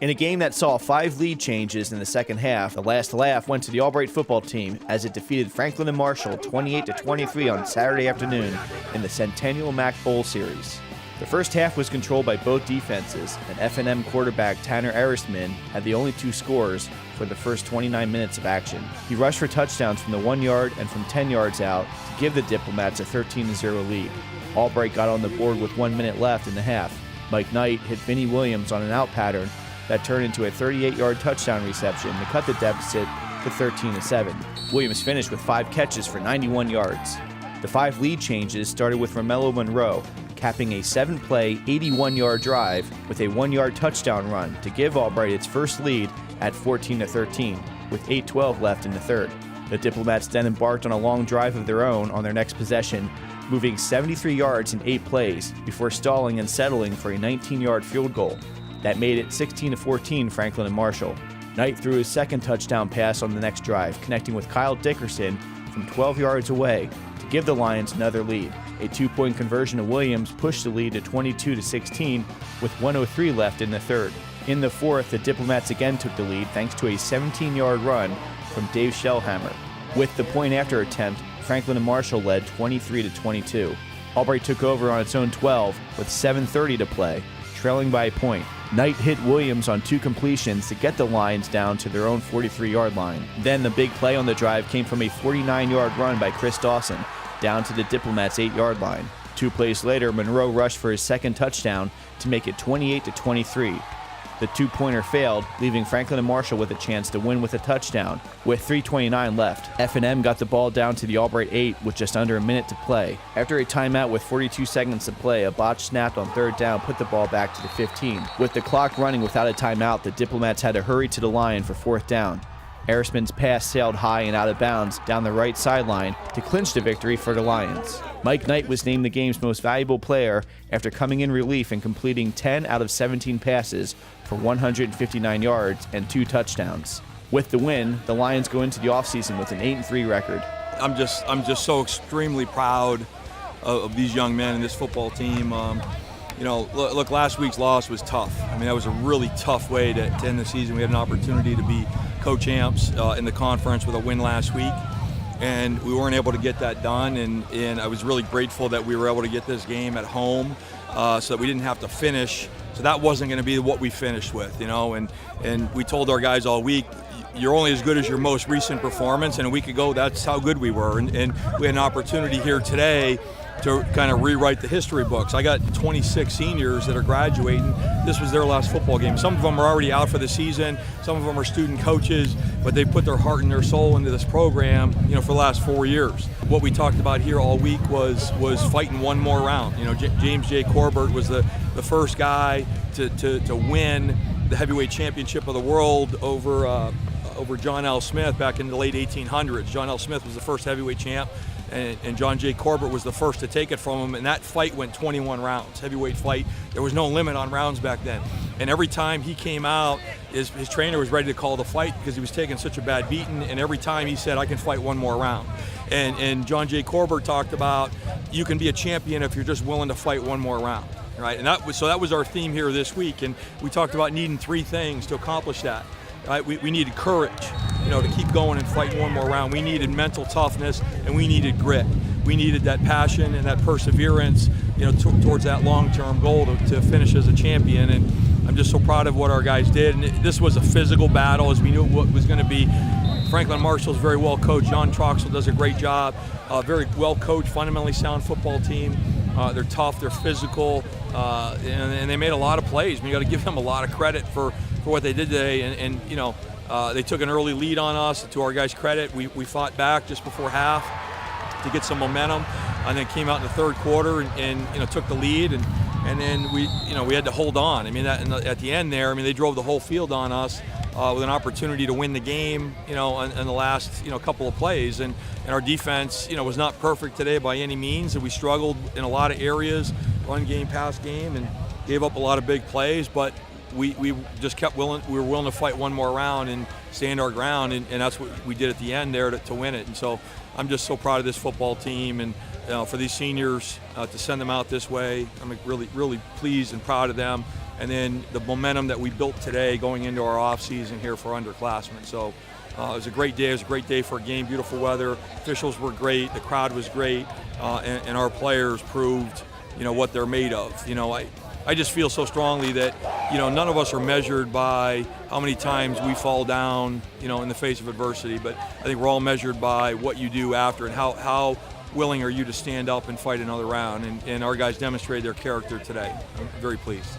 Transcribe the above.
In a game that saw 5 lead changes in the second half, the last laugh went to the Albright football team as it defeated Franklin and Marshall 28-23 on Saturday afternoon in the Centennial Mac Bowl Series. The first half was controlled by both defenses, and F&M quarterback Tanner Erisman had the only 2 scores for the first 29 minutes of action. He rushed for touchdowns from the 1 yard and from 10 yards out to give the Diplomats a 13-0 lead. Albright got on the board with 1 minute left in the half. Mike Knight hit Vinnie Williams on an out pattern that turned into a 38-yard touchdown reception to cut the deficit to 13-7. Williams finished with 5 catches for 91 yards. The 5 lead changes started with Romello Monroe, capping a 7-play, 81-yard drive with a 1-yard touchdown run to give Albright its first lead at 14-13, with 8:12 left in the third. The Diplomats then embarked on a long drive of their own on their next possession, moving 73 yards in 8 plays before stalling and settling for a 19-yard field goal. That made it 16-14 Franklin and Marshall. Knight threw his second touchdown pass on the next drive, connecting with Kyle Dickerson from 12 yards away to give the Lions another lead. A 2-point conversion of Williams pushed the lead to 22-16 with 1:03 left in the third. In the fourth, the Diplomats again took the lead thanks to a 17-yard run from Dave Shellhammer. With the point-after attempt, Franklin and Marshall led 23-22. Albright took over on its own 12 with 7:30 to play, trailing by a point. Knight hit Williams on 2 completions to get the Lions down to their own 43-yard line. Then the big play on the drive came from a 49-yard run by Chris Dawson down to the Diplomats' 8-yard line. 2 plays later, Monroe rushed for his second touchdown to make it 28-23. The 2-pointer failed, leaving Franklin and Marshall with a chance to win with a touchdown. With 3:29 left, F&M got the ball down to the Albright 8 with just under a minute to play. After a timeout with 42 seconds to play, a botch snapped on third down put the ball back to the 15. With the clock running without a timeout, the Diplomats had to hurry to the line for 4th down. Erisman's pass sailed high and out of bounds down the right sideline to clinch the victory for the Lions. Mike Knight was named the game's most valuable player after coming in relief and completing 10 out of 17 passes for 159 yards and 2 touchdowns. With the win, the Lions go into the offseason with an 8-3 record. I'm just so extremely proud of these young men and this football team. Look, last week's loss was tough. I mean, that was a really tough way to end the season. We had an opportunity to be co-champs in the conference with a win last week, and we weren't able to get that done. And I was really grateful that we were able to get this game at home so that we didn't have to finish. So that wasn't going to be what we finished with, And we told our guys all week, you're only as good as your most recent performance. And a week ago, that's how good we were. And we had an opportunity here today to kind of rewrite the history books. I got 26 seniors that are graduating. This was their last football game. Some of them are already out for the season. Some of them are student coaches, but they put their heart and their soul into this program, for the last 4 years. What we talked about here all week was fighting one more round. James J. Corbett was the first guy to win the heavyweight championship of the world over John L. Smith back in the late 1800s. John L. Smith was the first heavyweight champ. And John J. Corbett was the first to take it from him, and that fight went 21 rounds, heavyweight fight. There was no limit on rounds back then. And every time he came out, his trainer was ready to call the fight because he was taking such a bad beating, and every time he said, I can fight one more round. And John J. Corbett talked about, you can be a champion if you're just willing to fight one more round, right? And that was our theme here this week, and we talked about needing 3 things to accomplish that. Right? We needed courage, to keep going and fight one more round. We needed mental toughness, and we needed grit. We needed that passion and that perseverance, towards that long-term goal to finish as a champion. And I'm just so proud of what our guys did. And this was a physical battle, as we knew what was going to be. Franklin Marshall's very well coached. John Troxel does a great job. Very well coached, fundamentally sound football team. They're tough, they're physical, and they made a lot of plays. You got to give them a lot of credit for what they did today, and they took an early lead on us. To our guys' credit, we fought back just before half to get some momentum, and then came out in the third quarter and took the lead, and then we had to hold on. I mean, at the end there, they drove the whole field on us with an opportunity to win the game, in the last couple of plays, and our defense was not perfect today by any means, and we struggled in a lot of areas, run game, pass game, and gave up a lot of big plays, but we just kept we were willing to fight one more round and stand our ground, and that's what we did at the end there to win it. And so I'm just so proud of this football team, and for these seniors to send them out this way, I'm really, really pleased and proud of them. and then the momentum that we built today going into our off season here for underclassmen. So it was a great day. It was a great day for a game. Beautiful weather. Officials were great. The crowd was great, and our players proved, what they're made of. I just feel so strongly that, none of us are measured by how many times we fall down, in the face of adversity. But I think we're all measured by what you do after and how willing are you to stand up and fight another round. And our guys demonstrated their character today. I'm very pleased.